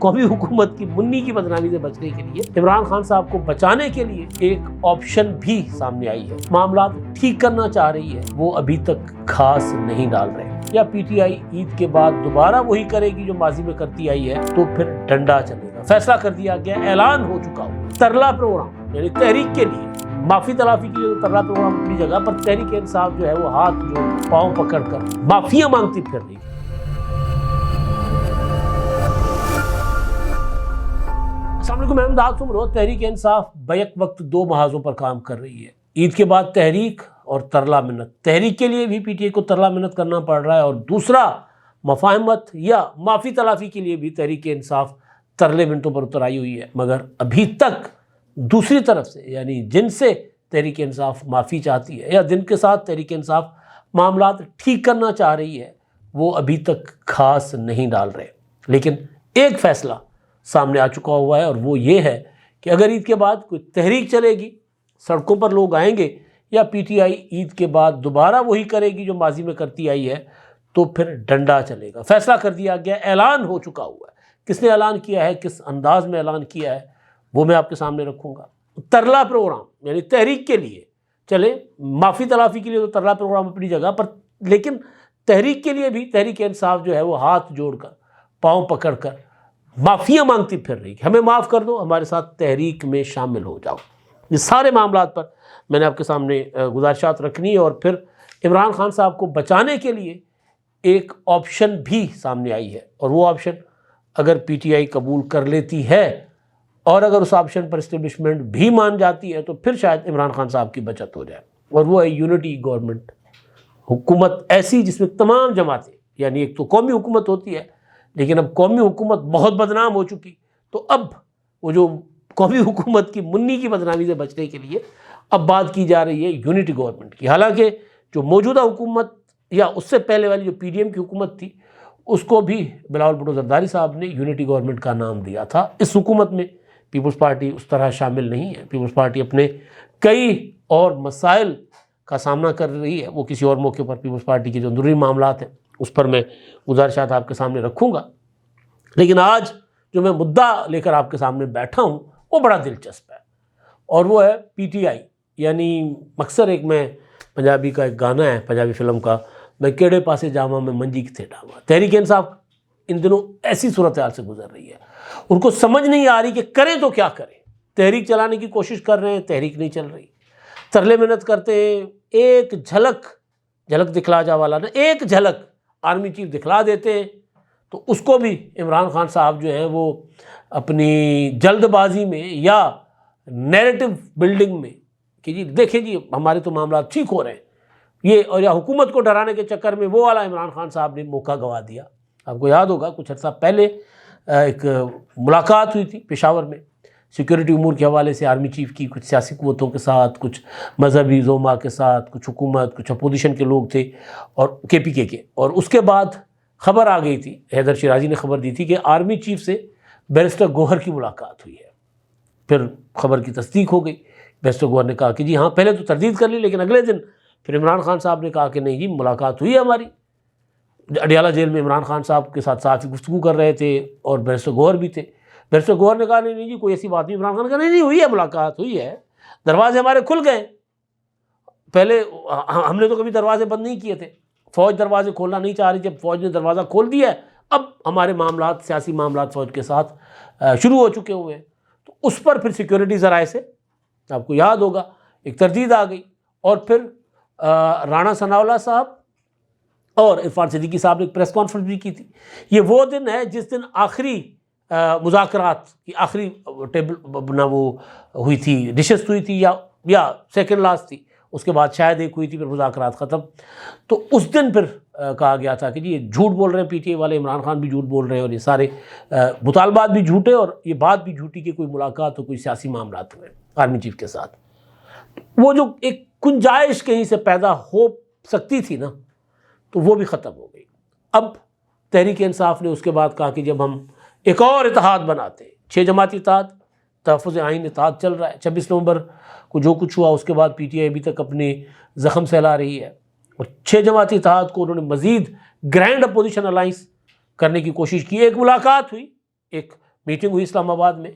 قومی حکومت کی منی کی بدنامی سے بچنے کے لیے عمران خان صاحب کو بچانے کے لیے ایک آپشن بھی سامنے آئی ہے. معاملات ٹھیک کرنا چاہ رہی ہے, وہ ابھی تک گھاس نہیں ڈال رہے. یا پی ٹی آئی عید کے بعد دوبارہ وہی کرے گی جو ماضی میں کرتی آئی ہے, تو پھر ڈنڈا چلے گا. فیصلہ کر دیا گیا, اعلان ہو چکا ہو. ترلا پروگرام یعنی تحریک کے لیے معافی تلافی کے لیے ترلا پروگرام اپنی جگہ پر, تحریک انصاف جو ہے وہ ہاتھ جو پاؤں پکڑ کر معافیاں مانگتی پھر رہی ہے. السلام علیکم, میں امداد سمرو. تحریک انصاف بیک وقت دو محاذوں پر کام کر رہی ہے. عید کے بعد تحریک اور ترلا منت. تحریک کے لیے بھی پی ٹی آئی کو ترلا منت کرنا پڑ رہا ہے, اور دوسرا مفاہمت یا معافی تلافی کے لیے بھی تحریک انصاف ترلے منتوں پر اتر آئی ہوئی ہے. مگر ابھی تک دوسری طرف سے یعنی جن سے تحریک انصاف معافی چاہتی ہے یا جن کے ساتھ تحریک انصاف معاملات ٹھیک کرنا چاہ رہی ہے, وہ ابھی تک گھاس نہیں ڈال رہے. لیکن ایک فیصلہ سامنے آ چکا ہوا ہے, اور وہ یہ ہے کہ اگر عید کے بعد کوئی تحریک چلے گی, سڑکوں پر لوگ آئیں گے, یا پی ٹی آئی عید کے بعد دوبارہ وہی کرے گی جو ماضی میں کرتی آئی ہے, تو پھر ڈنڈا چلے گا. فیصلہ کر دیا گیا, اعلان ہو چکا ہوا ہے. کس نے اعلان کیا ہے, کس انداز میں اعلان کیا ہے, وہ میں آپ کے سامنے رکھوں گا. ترلا پروگرام یعنی تحریک کے لیے چلے, معافی تلافی کے لیے تو ترلا پروگرام اپنی جگہ پر, لیکن تحریک کے لیے بھی تحریک انصاف جو ہے وہ ہاتھ جوڑ کر پاؤں پکڑ کر معافیاں مانگتی پھر رہی ہے. ہمیں معاف کر دو, ہمارے ساتھ تحریک میں شامل ہو جاؤ. یہ سارے معاملات پر میں نے آپ کے سامنے گزارشات رکھنی ہے, اور پھر عمران خان صاحب کو بچانے کے لیے ایک آپشن بھی سامنے آئی ہے. اور وہ آپشن اگر پی ٹی آئی قبول کر لیتی ہے, اور اگر اس آپشن پر اسٹیبلشمنٹ بھی مان جاتی ہے, تو پھر شاید عمران خان صاحب کی بچت ہو جائے. اور وہ ہے یونٹی گورنمنٹ, حکومت ایسی جس میں تمام جماعتیں, یعنی ایک تو قومی حکومت ہوتی ہے, لیکن اب قومی حکومت بہت بدنام ہو چکی, تو اب وہ جو قومی حکومت کی منی کی بدنامی سے بچنے کے لیے اب بات کی جا رہی ہے یونٹی گورنمنٹ کی. حالانکہ جو موجودہ حکومت یا اس سے پہلے والی جو پی ڈی ایم کی حکومت تھی, اس کو بھی بلاول بھٹو زرداری صاحب نے یونٹی گورنمنٹ کا نام دیا تھا. اس حکومت میں پیپلز پارٹی اس طرح شامل نہیں ہے. پیپلز پارٹی اپنے کئی اور مسائل کا سامنا کر رہی ہے. وہ کسی اور موقع پر پیپلز پارٹی کے جو اندرونی معاملات ہیں اس پر میں گزارشات آپ کے سامنے رکھوں گا. لیکن آج جو میں مدعا لے کر آپ کے سامنے بیٹھا ہوں وہ بڑا دلچسپ ہے, اور وہ ہے پی ٹی آئی. یعنی اکثر ایک میں پنجابی کا ایک گانا ہے, پنجابی فلم کا, میں کیڑے پاسے جاواں میں منجی کتے ڈاواں. تحریک انصاف ان دنوں ایسی صورتحال سے گزر رہی ہے, ان کو سمجھ نہیں آ رہی کہ کریں تو کیا کریں. تحریک چلانے کی کوشش کر رہے ہیں, تحریک نہیں چل رہی. ترلے منت کرتے ہیں, ایک جھلک دکھلا جا والا نا, ایک جھلک آرمی چیف دکھلا دیتے ہیں, تو اس کو بھی عمران خان صاحب جو ہیں وہ اپنی جلد بازی میں یا نیریٹو بلڈنگ میں کہ جی دیکھیں جی ہمارے تو معاملات ٹھیک ہو رہے ہیں, یہ اور یا حکومت کو ڈرانے کے چکر میں وہ والا عمران خان صاحب نے موقع گنوا دیا. آپ کو یاد ہوگا کچھ عرصہ پہلے ایک ملاقات ہوئی تھی پشاور میں, سیکیورٹی امور کے حوالے سے آرمی چیف کی کچھ سیاسی قوتوں کے ساتھ, کچھ مذہبی زوما کے ساتھ, کچھ حکومت, کچھ اپوزیشن کے لوگ تھے اور کے پی کے. اور اس کے بعد خبر آ گئی تھی, حیدر شیرازی نے خبر دی تھی کہ آرمی چیف سے بیرسٹر گوہر کی ملاقات ہوئی ہے. پھر خبر کی تصدیق ہو گئی. بیرسٹر گوہر نے کہا کہ جی ہاں, پہلے تو تردید کر لی, لیکن اگلے دن پھر عمران خان صاحب نے کہا کہ نہیں جی ملاقات ہوئی ہے ہماری. اڈیالہ جیل میں عمران خان صاحب کے ساتھ صحافی گفتگو کر رہے تھے, اور بیرسٹر گوہر بھی تھے. بیرسٹر گوہر نے کہا نہیں جی کوئی ایسی بات نہیں. عمران خان نے کہا نہیں ہوئی ہے, ملاقات ہوئی ہے, دروازے ہمارے کھل گئے. پہلے ہم نے تو کبھی دروازے بند نہیں کیے تھے, فوج دروازے کھولنا نہیں چاہ رہی, جب فوج نے دروازہ کھول دیا ہے اب ہمارے معاملات, سیاسی معاملات فوج کے ساتھ شروع ہو چکے ہوئے ہیں. تو اس پر پھر سیکیورٹی ذرائع سے آپ کو یاد ہوگا ایک تردید آ گئی, اور پھر رانا ثناءاللہ صاحب اور عرفان صدیقی صاحب نے ایک پریس کانفرنس بھی کی تھی. یہ وہ دن ہے جس دن آخری مذاکرات کی آخری ٹیبل نہ وہ ہوئی تھی, نشست ہوئی تھی, یا سیکنڈ لاسٹ تھی. اس کے بعد شاید ایک ہوئی تھی, پھر مذاکرات ختم. تو اس دن پھر کہا گیا تھا کہ جی یہ جھوٹ بول رہے ہیں پی ٹی آئی والے, عمران خان بھی جھوٹ بول رہے ہیں, اور یہ سارے مطالبات بھی جھوٹے, اور یہ بات بھی جھوٹی کہ کوئی ملاقات ہو, کوئی سیاسی معاملات ہوئے آرمی چیف کے ساتھ. وہ جو ایک گنجائش کہیں سے پیدا ہو سکتی تھی نا, تو وہ بھی ختم ہو گئی. اب تحریک انصاف نے اس کے بعد کہا کہ جب ہم ایک اور اتحاد بناتے ہیں, 6 جماعتی اتحاد, تحفظ آئین اتحاد چل رہا ہے. 26 نومبر کو جو کچھ ہوا اس کے بعد پی ٹی آئی ابھی تک اپنے زخم سہلا رہی ہے, اور 6 جماعتی اتحاد کو انہوں نے مزید گرینڈ اپوزیشن الائنس کرنے کی کوشش کی. ایک ملاقات ہوئی, ایک میٹنگ ہوئی اسلام آباد میں،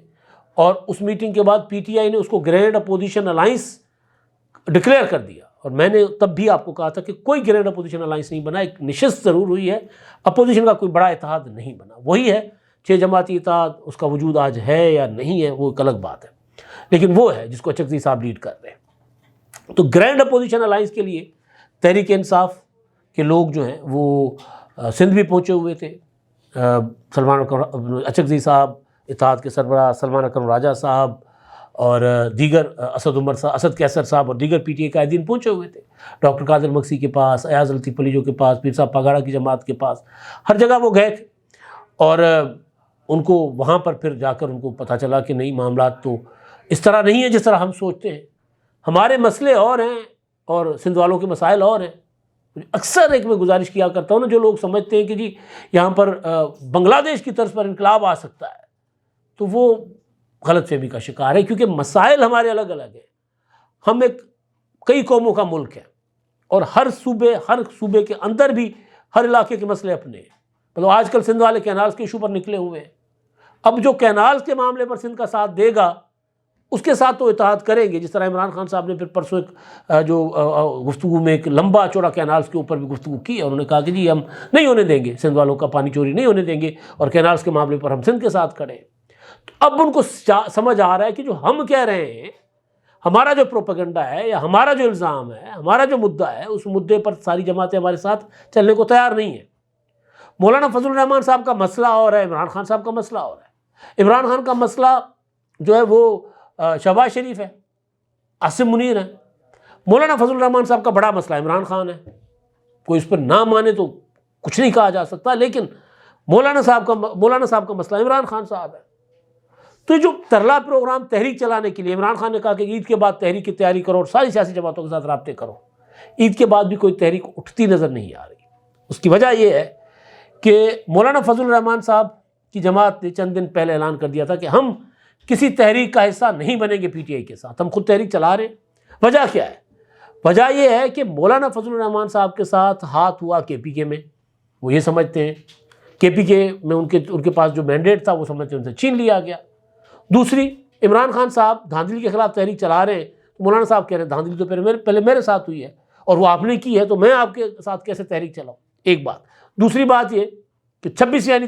اور اس میٹنگ کے بعد پی ٹی آئی نے اس کو گرینڈ اپوزیشن الائنس ڈکلیئر کر دیا، اور میں نے تب بھی آپ کو کہا تھا کہ کوئی گرینڈ اپوزیشن الائنس نہیں بنا، ایک نشست ضرور ہوئی ہے، اپوزیشن کا کوئی بڑا اتحاد نہیں بنا۔ وہی ہے 6 جماعتی اتحاد، اس کا وجود آج ہے یا نہیں ہے وہ ایک الگ بات ہے، لیکن وہ ہے جس کو اچکزئی صاحب لیڈ کر رہے ہیں۔ تو گرینڈ اپوزیشن الائنس کے لیے تحریک انصاف کے لوگ جو ہیں وہ سندھ بھی پہنچے ہوئے تھے، سلمان اکرم اچکزئی صاحب، اتحاد کے سربراہ سلمان اکرم راجہ صاحب اور دیگر اسد کیسر صاحب اور دیگر پی ٹی آئی قائدین پہنچے ہوئے تھے، ڈاکٹر قادر مکسی کے پاس، ایاز لطیف علیجو کے پاس، پیر صاحب پاگاڑا کی جماعت کے پاس، ہر جگہ وہ گئے تھے، اور ان کو وہاں پر پھر جا کر ان کو پتہ چلا کہ نہیں، معاملات تو اس طرح نہیں ہیں جس طرح ہم سوچتے ہیں، ہمارے مسئلے اور ہیں اور سندھ والوں کے مسائل اور ہیں۔ اکثر ایک میں گزارش کیا کرتا ہوں نا، جو لوگ سمجھتے ہیں کہ جی یہاں پر بنگلہ دیش کی طرز پر انقلاب آ سکتا ہے، تو وہ غلط فہمی کا شکار ہے، کیونکہ مسائل ہمارے الگ الگ ہیں۔ ہم ایک کئی قوموں کا ملک ہے، اور ہر صوبے کے اندر بھی ہر علاقے کے مسئلے اپنے ہیں۔ مطلب آج کل سندھ والے کینالز کے ایشو پر نکلے ہوئے ہیں، اب جو کینالز کے معاملے پر سندھ کا ساتھ دے گا اس کے ساتھ تو اتحاد کریں گے، جس طرح عمران خان صاحب نے پھر پرسوں ایک جو گفتگو میں ایک لمبا چوڑا کینالز کے اوپر بھی گفتگو کی، اور انہوں نے کہا کہ جی ہم نہیں ہونے دیں گے، سندھ والوں کا پانی چوری نہیں ہونے دیں گے، اور کینالز کے معاملے پر ہم سندھ کے ساتھ کھڑے ہیں۔ تو اب ان کو سمجھ آ رہا ہے کہ جو ہم کہہ رہے ہیں، ہمارا جو پروپیگنڈا ہے یا ہمارا جو الزام ہے، ہمارا جو مدعا ہے، اس مدعے پر ساری جماعتیں ہمارے ساتھ چلنے کو تیار نہیں ہیں۔ مولانا فضل الرحمان صاحب کا مسئلہ اور ہے، عمران خان صاحب کا مسئلہ اور ہے۔ عمران خان کا مسئلہ جو ہے وہ شہباز شریف ہے، عاصم منیر ہے۔ مولانا فضل الرحمان صاحب کا بڑا مسئلہ عمران خان ہے، کوئی اس پر نہ مانے تو کچھ نہیں کہا جا سکتا، لیکن مولانا صاحب کا مسئلہ عمران خان صاحب ہے۔ تو جو ترلا پروگرام تحریک چلانے کے لیے عمران خان نے کہا کہ عید کے بعد تحریک کی تیاری کرو اور ساری سیاسی جماعتوں کے ساتھ رابطے کرو، عید کے بعد بھی کوئی تحریک اٹھتی نظر نہیں آ رہی۔ اس کی وجہ یہ ہے کہ مولانا فضل الرحمان صاحب کی جماعت نے چند دن پہلے اعلان کر دیا تھا کہ ہم کسی تحریک کا حصہ نہیں بنیں گے، پی ٹی آئی کے ساتھ ہم خود تحریک چلا رہے ہیں۔ وجہ کیا ہے؟ وجہ یہ ہے کہ مولانا فضل الرحمان صاحب کے ساتھ ہاتھ ہوا کے پی کے میں، وہ یہ سمجھتے ہیں کے پی کے میں ان کے پاس جو مینڈیٹ تھا وہ سمجھتے ہیں ان سے چھین لیا گیا۔ دوسری، عمران خان صاحب دھاندلی کے خلاف تحریک چلا رہے ہیں، تو مولانا صاحب کہہ رہے ہیں دھاندلی تو پہلے میرے ساتھ ہوئی ہے اور وہ آپ نے کی ہے، تو میں آپ کے ساتھ کیسے تحریک چلاؤں؟ ایک بات۔ دوسری بات یہ کہ 26ویں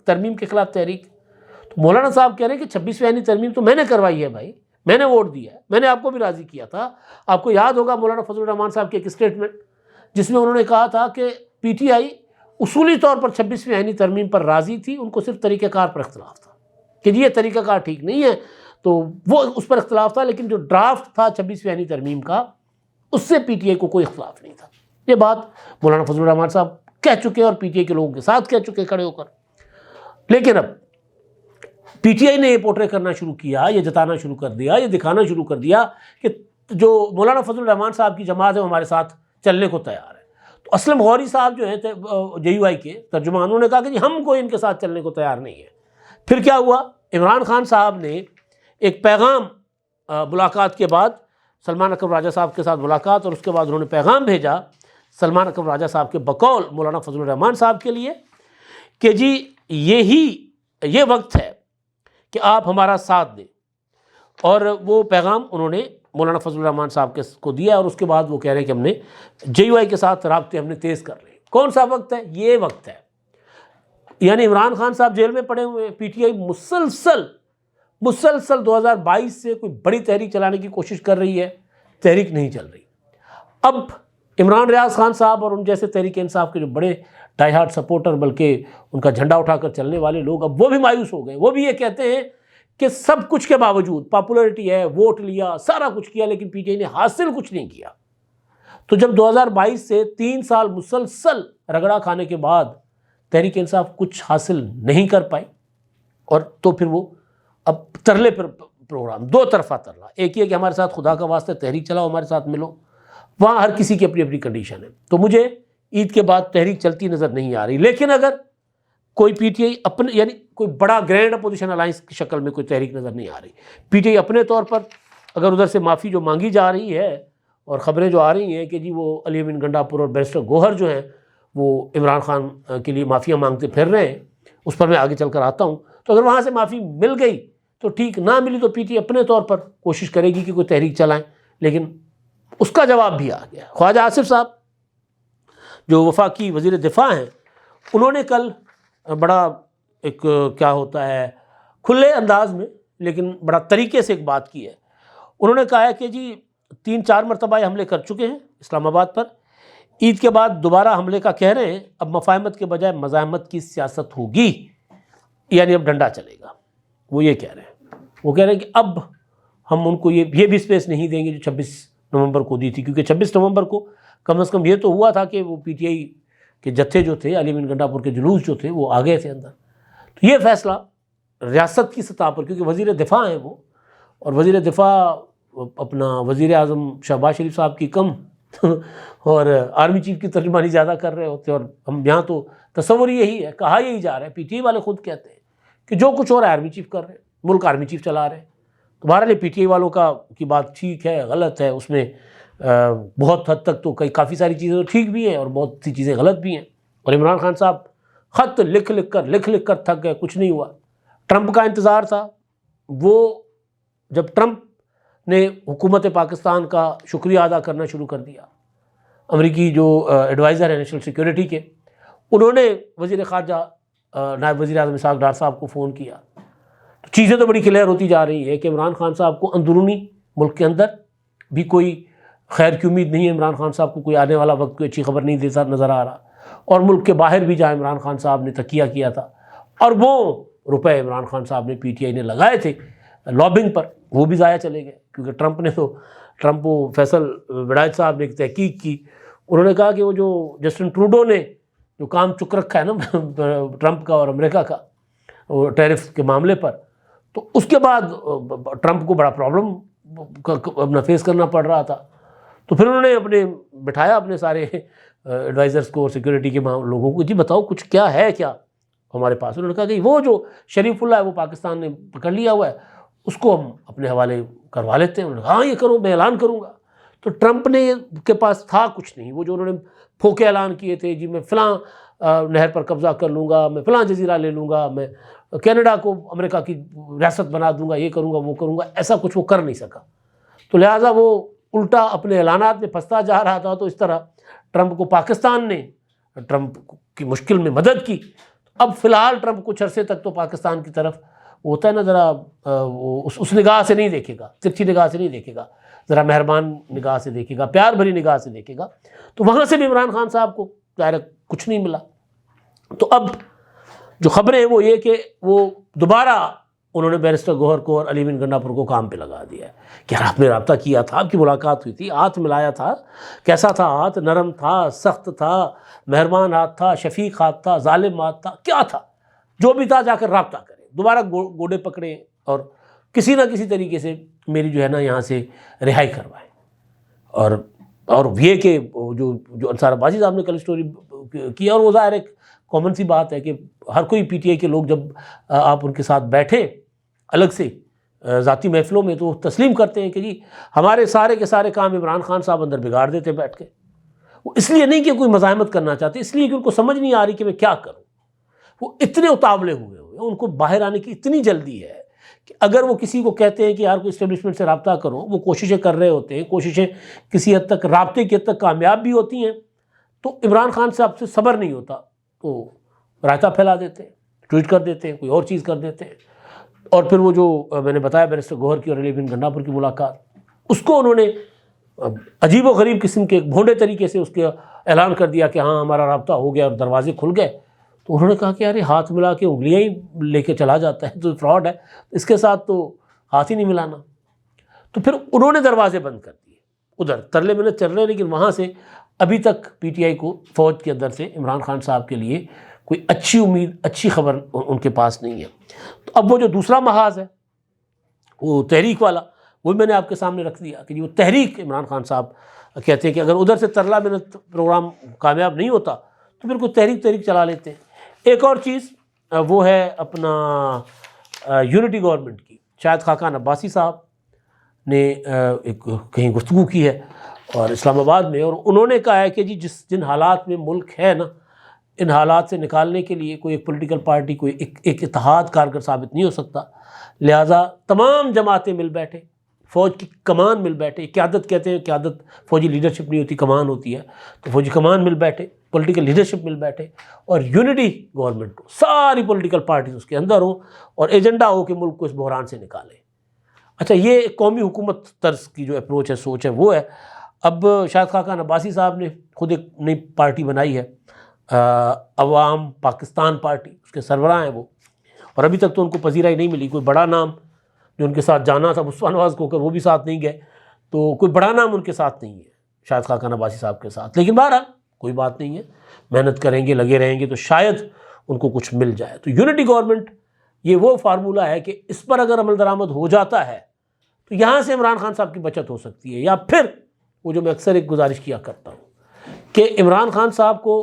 ترمیم کے خلاف تحریک، تو مولانا صاحب کہہ رہے ہیں کہ 26ویں ترمیم تو میں نے کروائی ہے بھائی، میں نے ووٹ دیا ہے، میں نے آپ کو بھی راضی کیا تھا۔ آپ کو یاد ہوگا مولانا فضل الرحمان صاحب کی ایک اسٹیٹمنٹ جس میں انہوں نے کہا تھا کہ پی ٹی آئی اصولی طور پر 26ویں ترمیم پر راضی تھی، ان کو صرف طریقہ کار پر اختلاف تھا کہ یہ طریقہ کار ٹھیک نہیں ہے، تو وہ اس پر اختلاف تھا، لیکن جو ڈرافٹ تھا 26ویں ترمیم کا اس سے پی ٹی آئی کو کوئی اختلاف نہیں تھا۔ یہ بات مولانا فضل الرحمان صاحب کہہ چکے اور پی ٹی آئی کے لوگوں کے ساتھ کہہ چکے کھڑے ہو کر۔ لیکن اب پی ٹی آئی نے یہ پورٹرے کرنا شروع کیا، یہ جتانا شروع کر دیا، یہ دکھانا شروع کر دیا کہ جو مولانا فضل الرحمان صاحب کی جماعت ہے وہ ہمارے ساتھ چلنے کو تیار ہے۔ تو اسلم غوری صاحب جو ہیں جے یو آئی کے ترجمان، انہوں نے کہا کہ جی ہم کوئی ان کے ساتھ چلنے کو تیار نہیں ہے۔ پھر کیا ہوا؟ عمران خان صاحب نے ایک پیغام ملاقات کے بعد سلمان اکرم راجہ صاحب کے ساتھ ملاقات، اور اس کے بعد انہوں نے پیغام بھیجا سلمان اکرم راجہ صاحب کے بقول مولانا فضل الرحمان صاحب کے لیے کہ جی یہ وقت ہے کہ آپ ہمارا ساتھ دیں، اور وہ پیغام انہوں نے مولانا فضل الرحمان صاحب کو دیا، اور اس کے بعد وہ کہہ رہے ہیں کہ ہم نے جے یو آئی کے ساتھ رابطے ہم نے تیز کر رہے ہیں۔ کون سا وقت ہے؟ یہ وقت ہے، یعنی عمران خان صاحب جیل میں پڑے ہوئے ہیں، پی ٹی آئی مسلسل 2022 سے کوئی بڑی تحریک چلانے کی کوشش کر رہی ہے، تحریک نہیں چل رہی۔ اب عمران ریاض خان صاحب اور ان جیسے تحریک انصاف کے جو بڑے ڈائی ہارڈ سپورٹر، بلکہ ان کا جھنڈا اٹھا کر چلنے والے لوگ، اب وہ بھی مایوس ہو گئے۔ وہ بھی یہ کہتے ہیں کہ سب کچھ کے باوجود، پاپولرٹی ہے، ووٹ لیا، سارا کچھ کیا، لیکن پی ٹی آئی نے حاصل کچھ نہیں کیا۔ تو جب 2022 سے 3 سال مسلسل رگڑا کھانے کے بعد تحریک انصاف کچھ حاصل نہیں کر پائی، اور تو پھر وہ اب ترلے پر پروگرام، دو طرفہ ترلا، ایک یہ کہ ہمارے ساتھ خدا کا واسطہ تحریک چلاؤ، ہمارے ساتھ ملو، وہاں ہر کسی کی اپنی اپنی کنڈیشن ہے۔ تو مجھے عید کے بعد تحریک چلتی نظر نہیں آ رہی، لیکن اگر کوئی پی ٹی آئی اپنے، یعنی کوئی بڑا گرینڈ اپوزیشن الائنس کی شکل میں کوئی تحریک نظر نہیں آ رہی، پی ٹی آئی اپنے طور پر اگر ادھر سے معافی جو مانگی جا رہی ہے، اور خبریں جو آ رہی ہیں کہ جی وہ علی امین گنڈا پور اور بیرسٹر گوہر جو ہیں وہ عمران خان کے لیے معافیاں مانگتے پھر رہے ہیں، اس پر میں آگے چل کر آتا ہوں۔ تو تو اگر وہاں سے معافی مل گئی تو ٹھیک، نہ ملی تو پی ٹی آئی اپنے طور پر کوشش کرے گی کہ کوئی تحریک چلائیں، لیکن اس کا جواب بھی آ گیا۔ خواجہ آصف صاحب جو وفاقی وزیر دفاع ہیں، انہوں نے کل بڑا ایک کیا ہوتا ہے کھلے انداز میں لیکن بڑا طریقے سے ایک بات کی ہے۔ انہوں نے کہا ہے کہ جی 3-4 مرتبہ یہ حملے کر چکے ہیں اسلام آباد پر، عید کے بعد دوبارہ حملے کا کہہ رہے ہیں، اب مفاہمت کے بجائے مزاحمت کی سیاست ہوگی، یعنی اب ڈنڈا چلے گا۔ وہ یہ کہہ رہے ہیں، وہ کہہ رہے ہیں کہ اب ہم ان کو یہ بھی اسپیس نہیں دیں گے جو 26 نومبر کو دی تھی، کیونکہ 26 نومبر کو کم از کم یہ تو ہوا تھا کہ وہ پی ٹی آئی کے جتھے جو تھے، علی امین گنڈا پور کے جلوس جو تھے وہ آ گئے تھے اندر۔ تو یہ فیصلہ ریاست کی سطح پر، کیونکہ وزیر دفاع ہیں وہ، اور وزیر دفاع اپنا وزیر اعظم شہباز شریف صاحب کی کم اور آرمی چیف کی ترجمانی زیادہ کر رہے ہوتے ہیں، اور ہم یہاں تو تصور یہی ہے، کہا یہی جا رہا ہے، پی ٹی آئی والے خود کہتے ہیں کہ جو کچھ ہو رہا ہے آرمی چیف کر رہے ہیں، ملک آرمی چیف چلا رہے ہیں۔ تو بہرحال پی ٹی آئی والوں کی بات ٹھیک ہے غلط ہے، اس میں بہت حد تک تو کافی ساری چیزیں تو ٹھیک بھی ہیں اور بہت سی چیزیں غلط بھی ہیں۔ اور عمران خان صاحب خط لکھ لکھ کر تھک گئے، کچھ نہیں ہوا۔ ٹرمپ کا انتظار تھا، وہ جب ٹرمپ نے حکومت پاکستان کا شکریہ ادا کرنا شروع کر دیا، امریکی جو ایڈوائزر ہیں نیشنل سیکیورٹی کے، انہوں نے وزیر خارجہ نائب وزیر اعظم اسحاق ڈار صاحب کو فون کیا، تو چیزیں تو بڑی کلیئر ہوتی جا رہی ہے کہ عمران خان صاحب کو اندرونی ملک کے اندر بھی کوئی خیر کی امید نہیں ہے، عمران خان صاحب کو کوئی آنے والا وقت کوئی اچھی خبر نہیں دیتا نظر آ رہا، اور ملک کے باہر بھی جہاں عمران خان صاحب نے تکیہ کیا تھا، اور وہ روپے عمران خان صاحب نے پی ٹی آئی نے لگائے تھے لابنگ پر، وہ بھی ضائع چلے گئے، کیونکہ ٹرمپ و فیصل وڈائچ صاحب نے ایک تحقیق کی، انہوں نے کہا کہ وہ جو جسٹن ٹروڈو نے جو کام چک رکھا ہے نا ٹرمپ کا اور امریکہ کا ٹیرف کے معاملے پر، تو اس کے بعد ٹرمپ کو بڑا پرابلم اپنا فیس کرنا پڑ رہا تھا۔ تو پھر انہوں نے بٹھایا اپنے سارے ایڈوائزرز کو اور سیکورٹی کے لوگوں کو، جی بتاؤ کچھ کیا ہے کیا ہمارے پاس۔ انہوں نے کہا کہ وہ جو شریف اللہ ہے وہ پاکستان نے پکڑ لیا ہوا ہے، اس کو ہم اپنے حوالے کروا لیتے ہیں۔ انہوں نے کہا ہاں یہ کرو، میں اعلان کروں گا۔ تو ٹرمپ نے کے پاس تھا کچھ نہیں، وہ جو انہوں نے پھوکے اعلان کیے تھے، جی میں فلاں نہر پر قبضہ کر لوں گا، میں فلاں جزیرہ لے لوں گا، میں کینیڈا کو امریکہ کی ریاست بنا دوں گا، یہ کروں گا وہ کروں گا، ایسا کچھ وہ کر نہیں سکا۔ تو لہٰذا وہ الٹا اپنے اعلانات میں پھنستا جا رہا تھا، تو اس طرح ٹرمپ کو پاکستان نے ٹرمپ کی مشکل میں مدد کی۔ اب فی الحال ٹرمپ کچھ عرصے تک تو پاکستان کی طرف ہوتا ہے نا ذرا اس نگاہ سے نہیں دیکھے گا، ترچھی نگاہ سے نہیں دیکھے گا، ذرا مہربان نگاہ سے دیکھے گا، پیار بھری نگاہ سے دیکھے گا۔ تو وہاں سے بھی عمران خان صاحب کو ظاہر کچھ نہیں ملا۔ تو اب جو خبریں ہیں وہ یہ کہ وہ دوبارہ انہوں نے بیرسٹر گوہر کو اور علی امین گنڈا پور کو کام پہ لگا دیا ہے کہ یار آپ نے رابطہ کیا تھا، آپ کی ملاقات ہوئی تھی، ہاتھ ملایا تھا، کیسا تھا ہاتھ؟ نرم تھا، سخت تھا، مہربان ہاتھ تھا، شفیق ہاتھ تھا، ظالم ہاتھ تھا، کیا تھا؟ جو بھی تھا جا کر رابطہ کریں، دوبارہ گوڑے پکڑیں اور کسی نہ کسی طریقے سے میری جو ہے نا یہاں سے رہائی کروائیں۔ اور یہ کہ جو انصار عباسی صاحب نے کل اسٹوری کی، اور وہ ظاہر ایک کامن سی بات ہے کہ ہر کوئی پی ٹی آئی کے لوگ جب آپ ان کے ساتھ بیٹھیں الگ سے ذاتی محفلوں میں، تو وہ تسلیم کرتے ہیں کہ جی ہمارے سارے کے سارے کام عمران خان صاحب اندر بگاڑ دیتے بیٹھ کے۔ وہ اس لیے نہیں کہ کوئی مزاحمت کرنا چاہتے، اس لیے کہ ان کو سمجھ نہیں آ رہی کہ میں کیا کروں۔ وہ اتنے اتاولے ہوئے ان کو باہر آنے کی اتنی جلدی ہے کہ اگر وہ کسی کو کہتے ہیں کہ یار کوئی اسٹیبلشمنٹ سے رابطہ کرو، وہ کوششیں کر رہے ہوتے ہیں، کوششیں کسی حد تک رابطے کی حد تک کامیاب بھی ہوتی ہیں، تو عمران خان صاحب سے صبر نہیں ہوتا، تو رائتہ پھیلا دیتے ہیں، ٹویٹ کر دیتے ہیں، کوئی اور چیز کر دیتے ہیں۔ اور پھر وہ جو میں نے بتایا بیرسٹر گوہر کی اور علی امین گنڈا پور کی ملاقات، اس کو انہوں نے عجیب و غریب قسم کے بھونڈے طریقے سے اس کے اعلان کر دیا کہ ہاں ہمارا رابطہ ہو گیا اور دروازے کھل گئے۔ تو انہوں نے کہا کہ یار یہ ہاتھ ملا کے انگلیاں ہی لے کے چلا جاتا ہے تو فراڈ ہے، اس کے ساتھ تو ہاتھ ہی نہیں ملانا۔ تو پھر انہوں نے دروازے بند کر دیے، ادھر ترلے منت چل رہے، لیکن وہاں سے ابھی تک پی ٹی آئی کو فوج کے اندر سے عمران خان صاحب کے لیے کوئی اچھی امید، اچھی خبر ان کے پاس نہیں ہے۔ تو اب وہ جو دوسرا محاذ ہے وہ تحریک والا، وہ میں نے آپ کے سامنے رکھ دیا کہ وہ تحریک عمران خان صاحب کہتے ہیں کہ اگر ادھر سے ترلا منت پروگرام کامیاب نہیں ہوتا تو پھر کوئی تحریک چلا لیتے ہیں۔ ایک اور چیز وہ ہے اپنا یونٹی گورنمنٹ کی، شاید خاقان عباسی صاحب نے ایک کہیں گفتگو کی ہے اور اسلام آباد میں، اور انہوں نے کہا ہے کہ جی جن حالات میں ملک ہے نا، ان حالات سے نکالنے کے لیے کوئی ایک پولیٹیکل پارٹی، کوئی ایک اتحاد کارگر ثابت نہیں ہو سکتا، لہٰذا تمام جماعتیں مل بیٹھے، فوج کی کمان مل بیٹھے، قیادت کہتے ہیں، قیادت فوجی لیڈرشپ نہیں ہوتی، کمان ہوتی ہے، تو فوجی کمان مل بیٹھے، پولیٹیکل لیڈرشپ مل بیٹھے اور یونٹی گورنمنٹ ہو، ساری پولیٹیکل پارٹیز اس کے اندر ہوں اور ایجنڈا ہو کہ ملک کو اس بحران سے نکالے۔ اچھا، یہ قومی حکومت طرز کی جو اپروچ ہے، سوچ ہے، وہ ہے۔ اب شاہد خاقان عباسی صاحب نے خود ایک نئی پارٹی بنائی ہے، عوام پاکستان پارٹی، اس کے سربراہ ہیں وہ، اور ابھی تک تو ان کو پذیرائی نہیں ملی۔ کوئی بڑا نام جو ان کے ساتھ جانا تھا مصطفیٰ نواز کو، وہ بھی ساتھ نہیں گئے، تو کوئی بڑا نام ان کے ساتھ نہیں ہے شاہد خاقان عباسی صاحب کے ساتھ، لیکن بہرحال کوئی بات نہیں ہے، محنت کریں گے، لگے رہیں گے تو شاید ان کو کچھ مل جائے۔ تو یونٹی گورنمنٹ یہ وہ فارمولہ ہے کہ اس پر اگر عمل درآمد ہو جاتا ہے تو یہاں سے عمران خان صاحب کی بچت ہو سکتی ہے، یا پھر وہ جو میں اکثر ایک گزارش کیا کرتا ہوں کہ عمران خان صاحب کو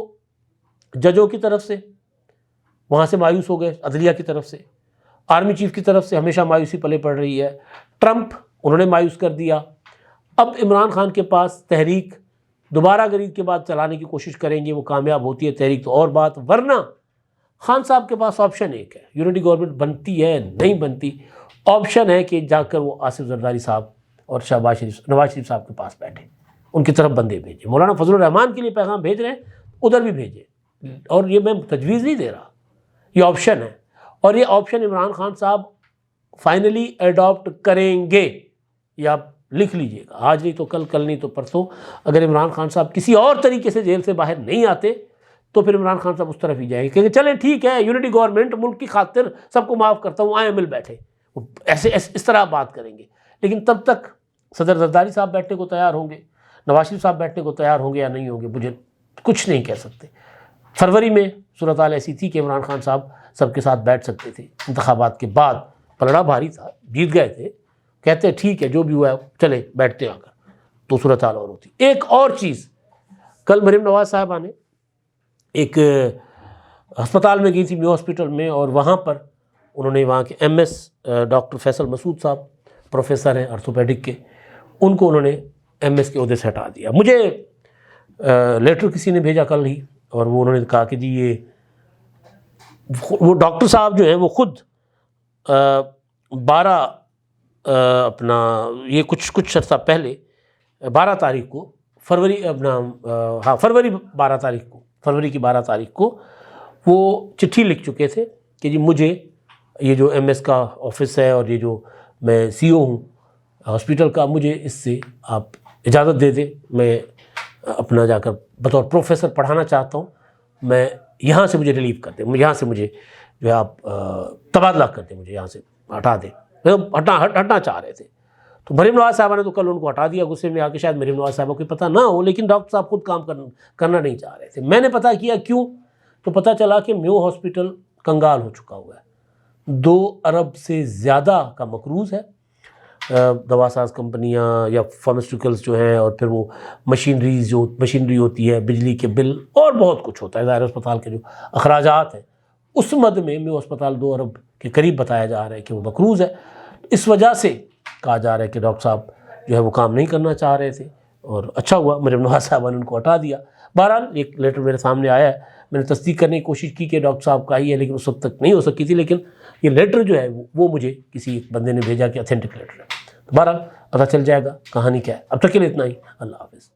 ججوں کی طرف سے وہاں سے مایوس ہو گئے، عدلیہ کی طرف سے، آرمی چیف کی طرف سے ہمیشہ مایوسی پلے پڑ رہی ہے، ٹرمپ انہوں نے مایوس کر دیا، اب عمران خان کے پاس تحریک دوبارہ اگر عید کے بعد چلانے کی کوشش کریں گے، وہ کامیاب ہوتی ہے تحریک تو اور بات، ورنہ خان صاحب کے پاس آپشن ایک ہے، یونٹی گورنمنٹ بنتی ہے نہیں بنتی، آپشن ہے کہ جا کر وہ آصف زرداری صاحب اور نواز شریف صاحب کے پاس بیٹھے، ان کی طرف بندے بھیجیں، مولانا فضل الرحمان کے لیے پیغام بھیج رہے ہیں، ادھر بھی بھیجیں، اور یہ میں تجویز نہیں دے رہا، یہ آپشن ہے، اور یہ آپشن عمران خان صاحب فائنلی ایڈاپٹ کریں گے، یا آپ لکھ لیجئے گا، آج نہیں تو کل، کل نہیں تو پرسوں، اگر عمران خان صاحب کسی اور طریقے سے جیل سے باہر نہیں آتے تو پھر عمران خان صاحب اس طرف ہی جائیں گے کہ چلیں ٹھیک ہے، یونٹی گورنمنٹ، ملک کی خاطر سب کو معاف کرتا ہوں، آئیں مل بیٹھے، ایسے اس طرح بات کریں گے، لیکن تب تک صدر زرداری صاحب بیٹھنے کو تیار ہوں گے، نواز شریف صاحب بیٹھنے کو تیار ہوں گے یا نہیں ہوں گے، مجھے کچھ نہیں کہہ سکتے۔ فروری میں صورتحال ایسی تھی کہ عمران خان صاحب سب کے ساتھ بیٹھ سکتے تھے، انتخابات کے بعد پلڑا بھاری تھا، جیت گئے تھے، کہتے ہیں ٹھیک ہے جو بھی ہوا ہے چلے بیٹھتے ہیں، آ کر تو صورتحال اور ہوتی۔ ایک اور چیز، کل مریم نواز صاحبہ نے ایک ہسپتال میں گئی تھی، میو ہاسپٹل میں، اور وہاں پر انہوں نے وہاں کے ایم ایس ڈاکٹر فیصل مسعود صاحب پروفیسر ہیں آرتھوپیڈک کے، ان کو انہوں نے ایم ایس کے عہدے سے ہٹا دیا۔ مجھے لیٹر کسی نے بھیجا کل ہی، اور وہ انہوں نے کہا کہ جی یہ وہ ڈاکٹر صاحب جو ہیں وہ خود 12 اپنا یہ کچھ عرصہ پہلے 12 تاریخ کو فروری فروری 12 تاریخ کو، فروری کی 12 تاریخ کو وہ چٹھی لکھ چکے تھے کہ جی مجھے یہ جو ایم ایس کا آفس ہے اور یہ جو میں سی او ہوں ہاسپٹل کا، مجھے اس سے آپ اجازت دے دیں، میں اپنا جا کر بطور پروفیسر پڑھانا چاہتا ہوں، میں یہاں سے مجھے ریلیو کر دیں، یہاں سے مجھے جو ہے آپ تبادلہ کر دیں، مجھے یہاں سے ہٹا دیں، ہٹنا چاہ رہے تھے۔ تو مریم نواز صاحبہ نے تو کل ان کو ہٹا دیا غصے میں آ کے، شاید مریم نواز صاحبہ کو پتہ نہ ہو، لیکن ڈاکٹر صاحب خود کام کرنا نہیں چاہ رہے تھے۔ میں نے پتہ کیا کیوں، تو پتہ چلا کہ میو ہاسپٹل کنگال ہو چکا ہوا ہے، 2 ارب سے زیادہ کا مقروض ہے، دوا ساز کمپنیاں یا فارماسیوٹیکلز جو ہیں، اور پھر وہ مشینری ہوتی ہے، بجلی کے بل اور بہت کچھ ہوتا ہے، ظاہر اسپتال کے جو اخراجات ہیں، اس مد میں میو اسپتال 2 ارب کے قریب بتایا جا رہا ہے کہ وہ مقروض ہے۔ اس وجہ سے کہا جا رہا ہے کہ ڈاکٹر صاحب جو ہے وہ کام نہیں کرنا چاہ رہے تھے، اور اچھا ہوا مریم نواز صاحبہ نے ان کو ہٹا دیا۔ بہرحال ایک لیٹر میرے سامنے آیا ہے، میں نے تصدیق کرنے کی کوشش کی کہ ڈاکٹر صاحب کا ہی ہے، لیکن اس وقت تک نہیں ہو سکی تھی، لیکن یہ لیٹر جو ہے وہ مجھے کسی ایک بندے نے بھیجا کہ اتھینٹک لیٹر ہے۔ بہرحال پتہ چل جائے گا کہانی کیا ہے۔ اب تک کے لیے اتنا ہی، اللہ حافظ۔